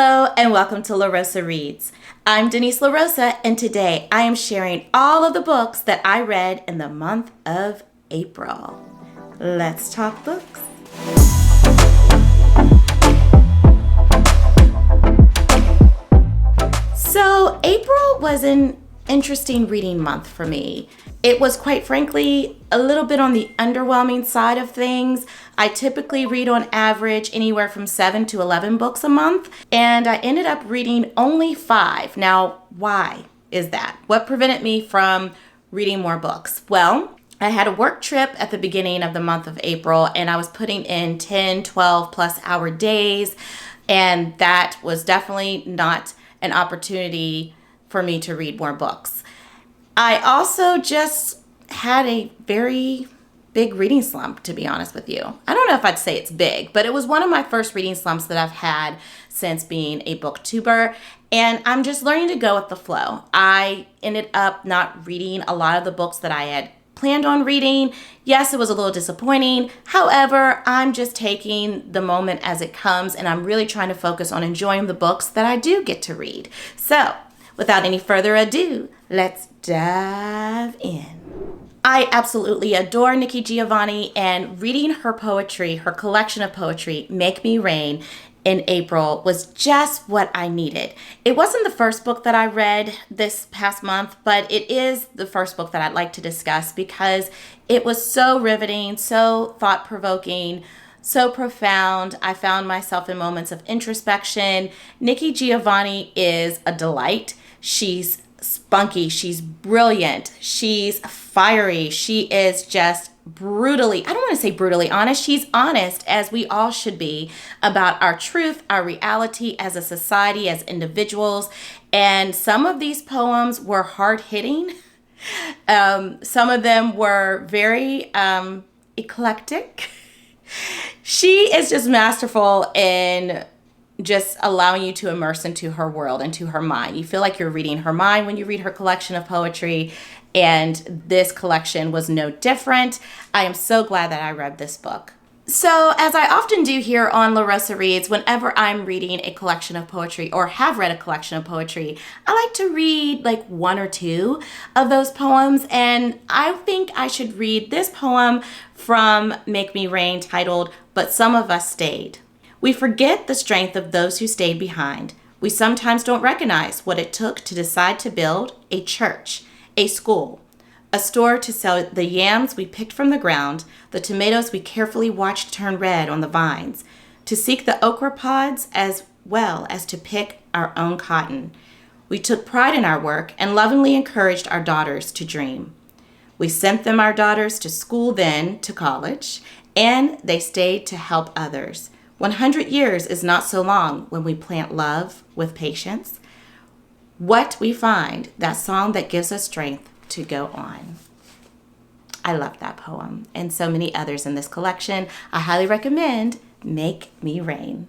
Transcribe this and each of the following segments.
Hello and welcome to LaRosa Reads. I'm Denise LaRosa and today I am sharing all of the books that I read in the month of April. Let's talk books. So April was an interesting reading month for me. It was quite frankly a little bit on the underwhelming side of things. I typically read on average anywhere from 7 to 11 books a month, and I ended up reading only 5. Now, why is that? What prevented me from reading more books? Well, I had a work trip at the beginning of the month of April, and I was putting in 10, 12 plus hour days, and that was definitely not an opportunity for me to read more books. I also just had a very big reading slump, to be honest with you. I don't know if I'd say it's big, but it was one of my first reading slumps that I've had since being a booktuber, and I'm just learning to go with the flow. I ended up not reading a lot of the books that I had planned on reading. Yes, it was a little disappointing. However, I'm just taking the moment as it comes, and I'm really trying to focus on enjoying the books that I do get to read. So, without any further ado, let's dive in. I absolutely adore Nikki Giovanni, and reading her poetry, her collection of poetry, Make Me Rain, in April was just what I needed. It wasn't the first book that I read this past month, but it is the first book that I'd like to discuss because it was so riveting, so thought-provoking, so profound. I found myself in moments of introspection. Nikki Giovanni is a delight. She's spunky, she's brilliant, she's fiery, she is just brutally, I don't want to say brutally honest, she's honest, as we all should be, about our truth, our reality as a society, as individuals. And some of these poems were hard-hitting. Some of them were very eclectic. She is just masterful in just allowing you to immerse into her world, into her mind. You feel like you're reading her mind when you read her collection of poetry, and this collection was no different. I am so glad that I read this book. So, as I often do here on LaRosa Reads, whenever I'm reading a collection of poetry or have read a collection of poetry, I like to read like one or two of those poems, and I think I should read this poem from Make Me Rain titled, But Some of Us Stayed. We forget the strength of those who stayed behind. We sometimes don't recognize what it took to decide to build a church, a school, a store to sell the yams we picked from the ground, the tomatoes we carefully watched turn red on the vines, to seek the okra pods as well as to pick our own cotton. We took pride in our work and lovingly encouraged our daughters to dream. We sent them, our daughters, to school, then to college, and they stayed to help others. 100 years is not so long when we plant love with patience. What we find, that song that gives us strength to go on. I love that poem and so many others in this collection. I highly recommend Make Me Rain.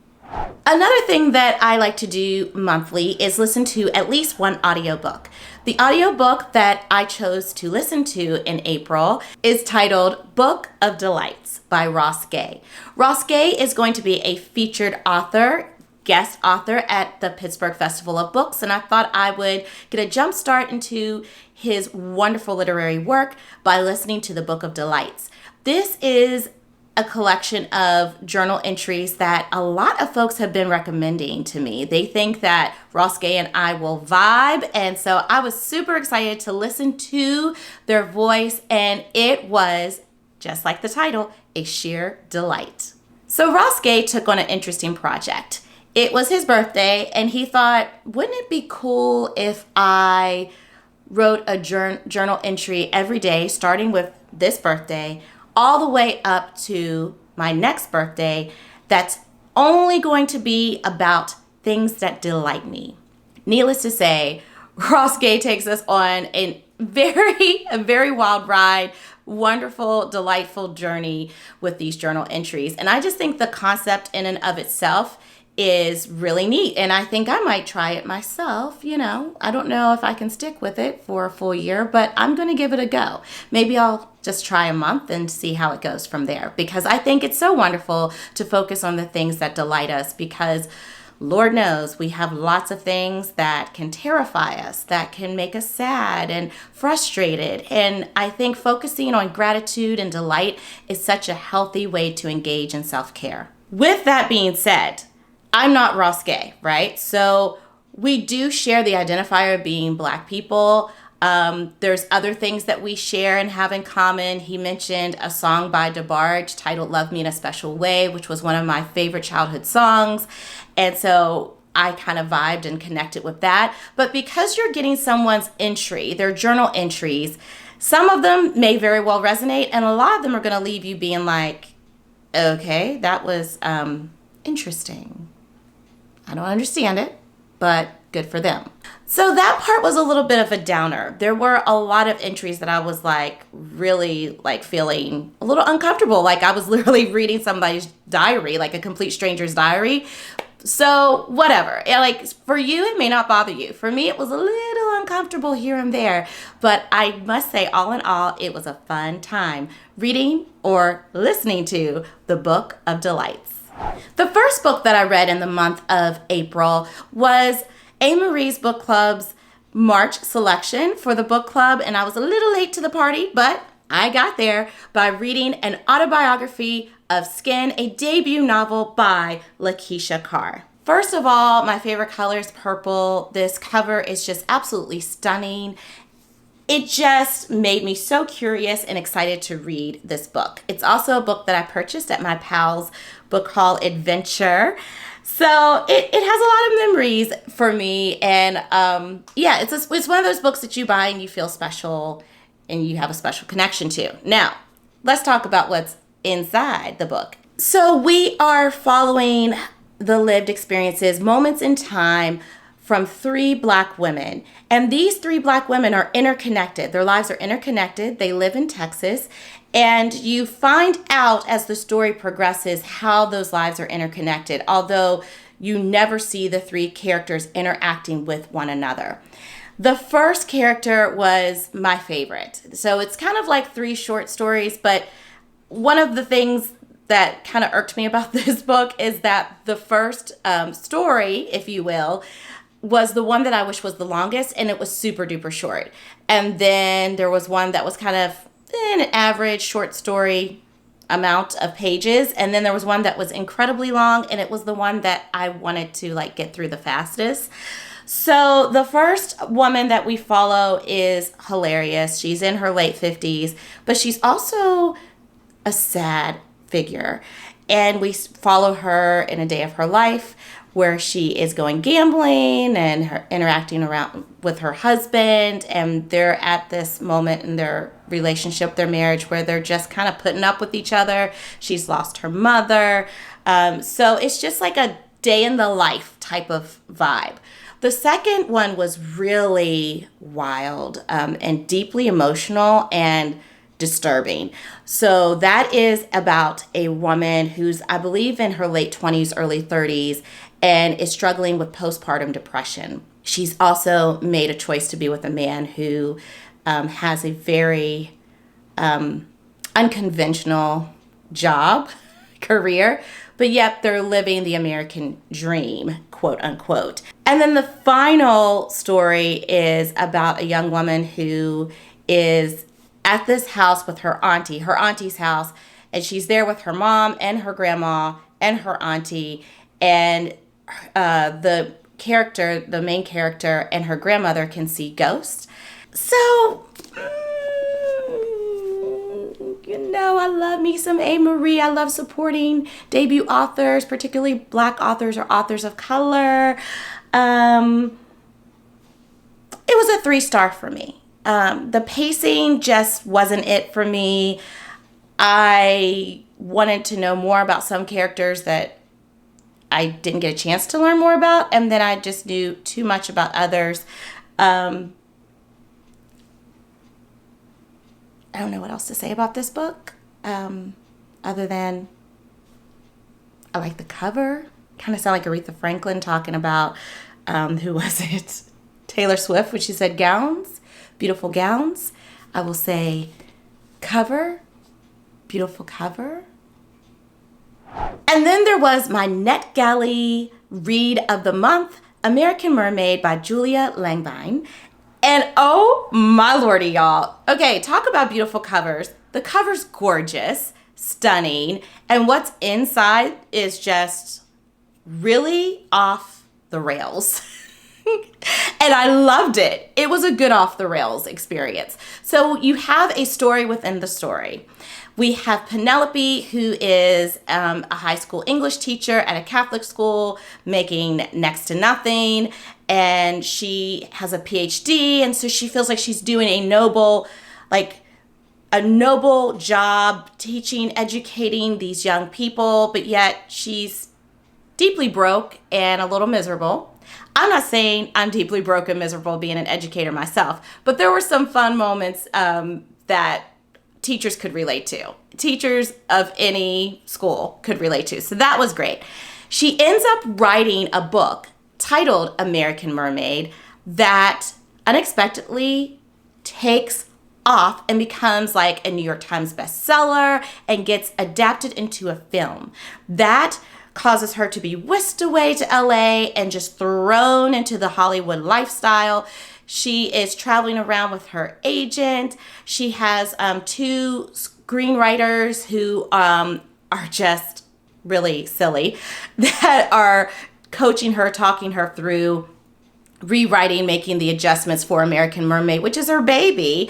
Another thing that I like to do monthly is listen to at least one audiobook. The audiobook that I chose to listen to in April is titled Book of Delights by Ross Gay. Ross Gay is going to be a featured author, guest author at the Pittsburgh Festival of Books, and I thought I would get a jump start into his wonderful literary work by listening to the Book of Delights. This is a collection of journal entries that a lot of folks have been recommending to me. They think that Ross Gay and I will vibe, and so I was super excited to listen to their voice, and it was, just like the title, a sheer delight. So Ross Gay took on an interesting project. It was his birthday, and he thought, wouldn't it be cool if I wrote a journal entry every day, starting with this birthday, all the way up to my next birthday, that's only going to be about things that delight me. Needless to say, Ross Gay takes us on a very wild ride, wonderful, delightful journey with these journal entries. And I just think the concept in and of itself is really neat, and I think I might try it myself. I don't know if I can stick with it for a full year, but I'm going to give it a go. Maybe I'll just try a month and see how it goes from there, because I think it's so wonderful to focus on the things that delight us, because Lord knows we have lots of things that can terrify us, that can make us sad and frustrated. And I think focusing on gratitude and delight is such a healthy way to engage in self-care. With that being said, I'm not Ross Gay, right? So we do share the identifier of being Black people. There's other things that we share and have in common. He mentioned a song by DeBarge titled Love Me in a Special Way, which was one of my favorite childhood songs. And so I kind of vibed and connected with that. But because you're getting someone's entry, their journal entries, some of them may very well resonate, and a lot of them are going to leave you being like, okay, that was interesting. I don't understand it, but good for them. So that part was a little bit of a downer. There were a lot of entries that I was like really like feeling a little uncomfortable. Like I was literally reading somebody's diary, like a complete stranger's diary. So whatever. Like for you, it may not bother you. For me, it was a little uncomfortable here and there. But I must say, all in all, it was a fun time reading or listening to the Book of Delights. The first book that I read in the month of April was A. Marie's Book Club's March selection for the book club, and I was a little late to the party, but I got there by reading An Autobiography of Skin, a debut novel by Lakeisha Carr. First of all, my favorite color is purple. This cover is just absolutely stunning. It just made me so curious and excited to read this book. It's also a book that I purchased at my pal's book haul adventure. So it has a lot of memories for me. And yeah, it's one of those books that you buy and you feel special and you have a special connection to. Now, let's talk about what's inside the book. So we are following the lived experiences, moments in time from 3 Black women. And these 3 Black women are interconnected. Their lives are interconnected. They live in Texas. And you find out as the story progresses how those lives are interconnected, although you never see the 3 characters interacting with one another. The first character was my favorite. So it's kind of like 3 short stories, but one of the things that kind of irked me about this book is that the first story, if you will, was the one that I wish was the longest, and it was super duper short. And then there was one that was kind of an average short story amount of pages, and then there was one that was incredibly long, and it was the one that I wanted to like get through the fastest. So the first woman that we follow is hilarious. She's in her late 50s, but she's also a sad figure. And we follow her in a day of her life where she is going gambling and her interacting around with her husband. And they're at this moment in their relationship, their marriage, where they're just kind of putting up with each other. She's lost her mother. So it's just like a day in the life type of vibe. The second one was really wild and deeply emotional and disturbing. So that is about a woman who's, I believe, in her late 20s, early 30s, and is struggling with postpartum depression. She's also made a choice to be with a man who has a very unconventional job, career, but yet they're living the American dream, quote unquote. And then the final story is about a young woman who is at this house with her auntie's house, and she's there with her mom and her grandma and her auntie, and the main character and her grandmother can see ghosts. So, I love me some A. Marie. I love supporting debut authors, particularly Black authors or authors of color. It was a 3-star for me. The pacing just wasn't it for me. I wanted to know more about some characters that I didn't get a chance to learn more about, and then I just knew too much about others. I don't know what else to say about this book, other than I like the cover. Kind of sound like Aretha Franklin talking about, who was it? Taylor Swift, when she said gowns, beautiful gowns. I will say cover, beautiful cover. And then there was my NetGalley read of the month, American Mermaid by Julia Langbein. And oh my lordy, y'all. Okay, talk about beautiful covers. The cover's gorgeous, stunning, and what's inside is just really off the rails. And I loved it. It was a good off the rails experience. So you have a story within the story. We have Penelope, who is a high school English teacher at a Catholic school, making next to nothing. And she has a PhD. And so she feels like she's doing a noble job teaching, educating these young people. But yet she's deeply broke and a little miserable. I'm not saying I'm deeply broke and miserable being an educator myself, but there were some fun moments that teachers could relate to. Teachers of any school could relate to. So that was great. She ends up writing a book titled American Mermaid that unexpectedly takes off and becomes like a New York Times bestseller and gets adapted into a film. That causes her to be whisked away to LA and just thrown into the Hollywood lifestyle. She is traveling around with her agent. She has two screenwriters who are just really silly that are coaching her, talking her through rewriting, making the adjustments for American Mermaid, which is her baby.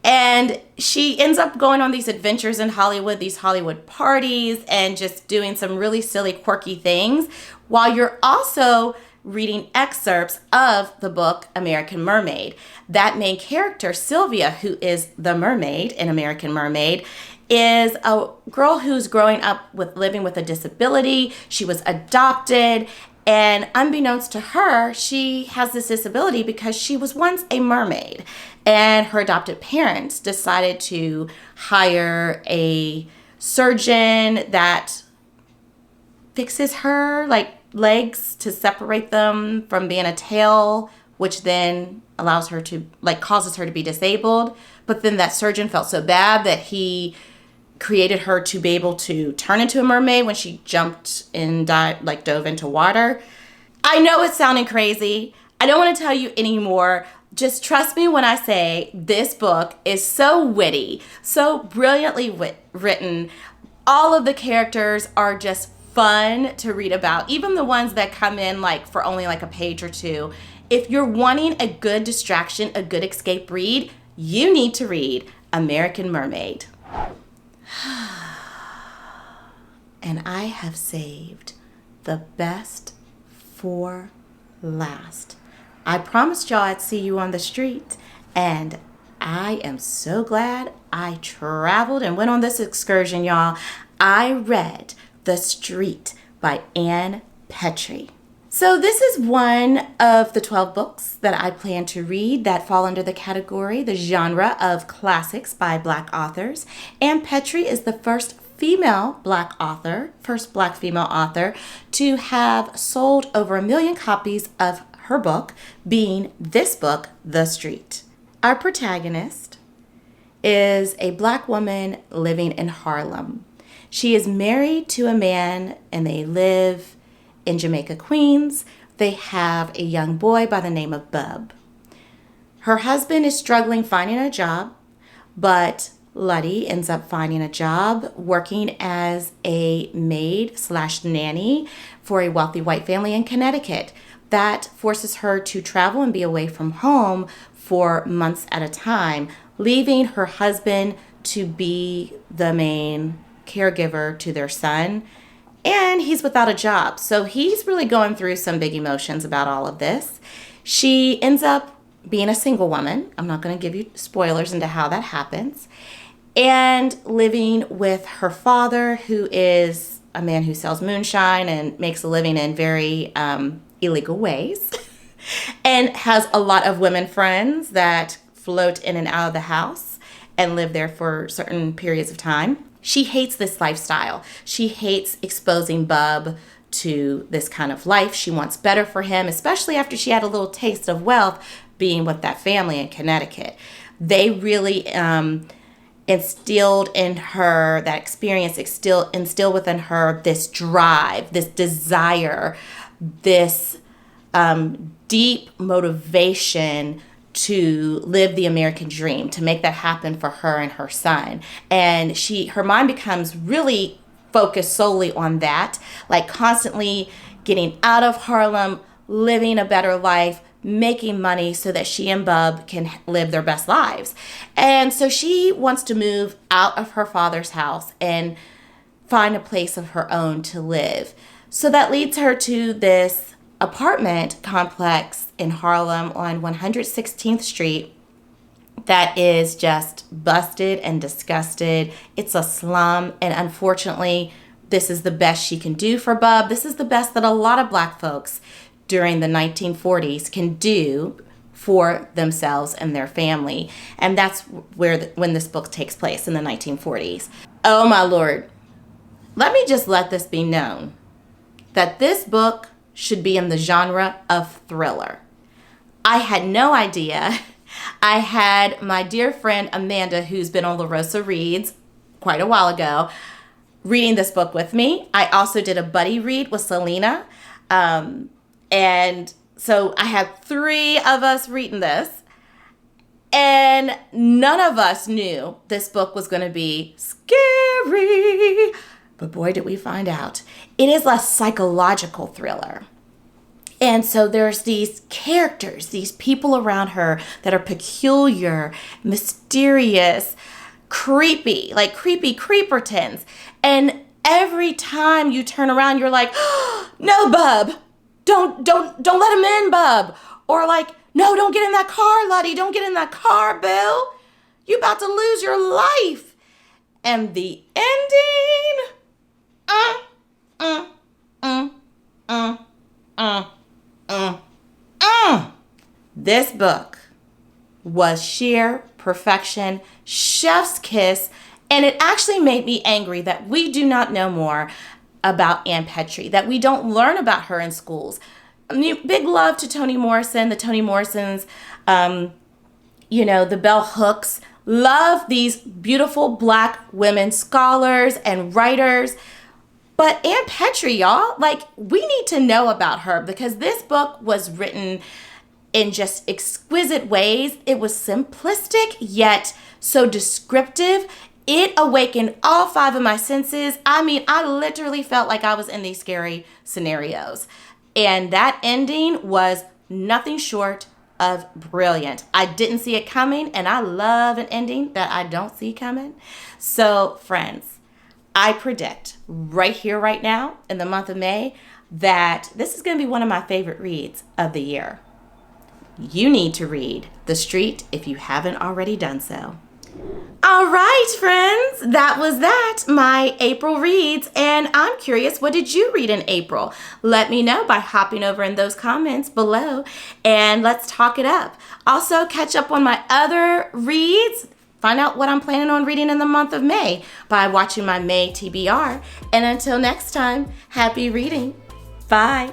And she ends up going on these adventures in Hollywood, these Hollywood parties, and just doing some really silly, quirky things, while you're also reading excerpts of the book American Mermaid. That main character, Sylvia, who is the mermaid in American Mermaid, is a girl who's growing up living with a disability. She was adopted. And unbeknownst to her, she has this disability because she was once a mermaid. And her adopted parents decided to hire a surgeon that fixes her legs to separate them from being a tail, which then allows her to causes her to be disabled. But then that surgeon felt so bad that he created her to be able to turn into a mermaid when she jumped and dove into water. I know it's sounding crazy. I don't want to tell you anymore. Just trust me when I say this book is so witty, so brilliantly written. All of the characters are just fun to read about, even the ones that come in for only a page or two. If you're wanting a good distraction, a good escape read, you need to read American Mermaid. And I have saved the best for last. I promised y'all I'd see you on the street, and I am so glad I traveled and went on this excursion, y'all. I read The Street by Ann Petrie. So this is one of the 12 books that I plan to read that fall under the genre of classics by Black authors. Ann Petrie is the first Black female author to have sold over 1 million copies of her book, being this book, The Street. Our protagonist is a Black woman living in Harlem. She is married to a man and they live in Jamaica, Queens. They have a young boy by the name of Bub. Her husband is struggling finding a job, but Luddy ends up finding a job working as a maid/nanny for a wealthy white family in Connecticut. That forces her to travel and be away from home for months at a time, leaving her husband to be the main caregiver to their son. And he's without a job. So he's really going through some big emotions about all of this. She ends up being a single woman. I'm not going to give you spoilers into how that happens. And living with her father, who is a man who sells moonshine and makes a living in very illegal ways. And has a lot of women friends that float in and out of the house and live there for certain periods of time. She hates this lifestyle. She hates exposing Bub to this kind of life. She wants better for him, especially after she had a little taste of wealth being with that family in Connecticut. They really instilled in her, that experience instilled within her this drive, this desire this deep motivation to live the American dream, to make that happen for her and her son. And her mind becomes really focused solely on that, like constantly getting out of Harlem, living a better life, making money so that she and Bub can live their best lives. And so she wants to move out of her father's house and find a place of her own to live. So that leads her to this apartment complex in Harlem on 116th Street that is just busted and disgusted. It's a slum, and unfortunately, this is the best she can do for Bub. This is the best that a lot of Black folks during the 1940s can do for themselves and their family. And that's when this book takes place, in the 1940s. Oh my Lord. Let this be known that this book should be in the genre of thriller. I had no idea. I had my dear friend Amanda, who's been on LaRosa Reads quite a while ago, reading this book with me. I also did a buddy read with Selena. And so I had 3 of us reading this. And none of us knew this book was going to be scary. But boy, did we find out. It is a psychological thriller. And so there's these characters, these people around her that are peculiar, mysterious, creepy, like creepy creepertons. And every time you turn around, you're like, oh, no, Bub, don't let him in, Bub. Or like, no, don't get in that car, Lottie. Don't get in that car, Bill. You about to lose your life. And the ending, This book was sheer perfection, chef's kiss, and it actually made me angry that we do not know more about Ann Petrie, that we don't learn about her in schools. Big love to Toni Morrison, the Toni Morrisons, the Bell Hooks. Love these beautiful Black women scholars and writers. But Ann Petrie, y'all, we need to know about her because this book was written in just exquisite ways. It was simplistic, yet so descriptive. It awakened all 5 of my senses. I mean, I literally felt like I was in these scary scenarios. And that ending was nothing short of brilliant. I didn't see it coming, and I love an ending that I don't see coming. So, friends, I predict right here, right now, in the month of May, that this is going to be one of my favorite reads of the year. You need to read The Street if you haven't already done so. All right, friends, that was my April reads, and I'm curious, what did you read in April? Let me know by hopping over in those comments below, and let's talk it up. Also, catch up on my other reads. Find out what I'm planning on reading in the month of May by watching my May TBR. And until next time, happy reading. Bye.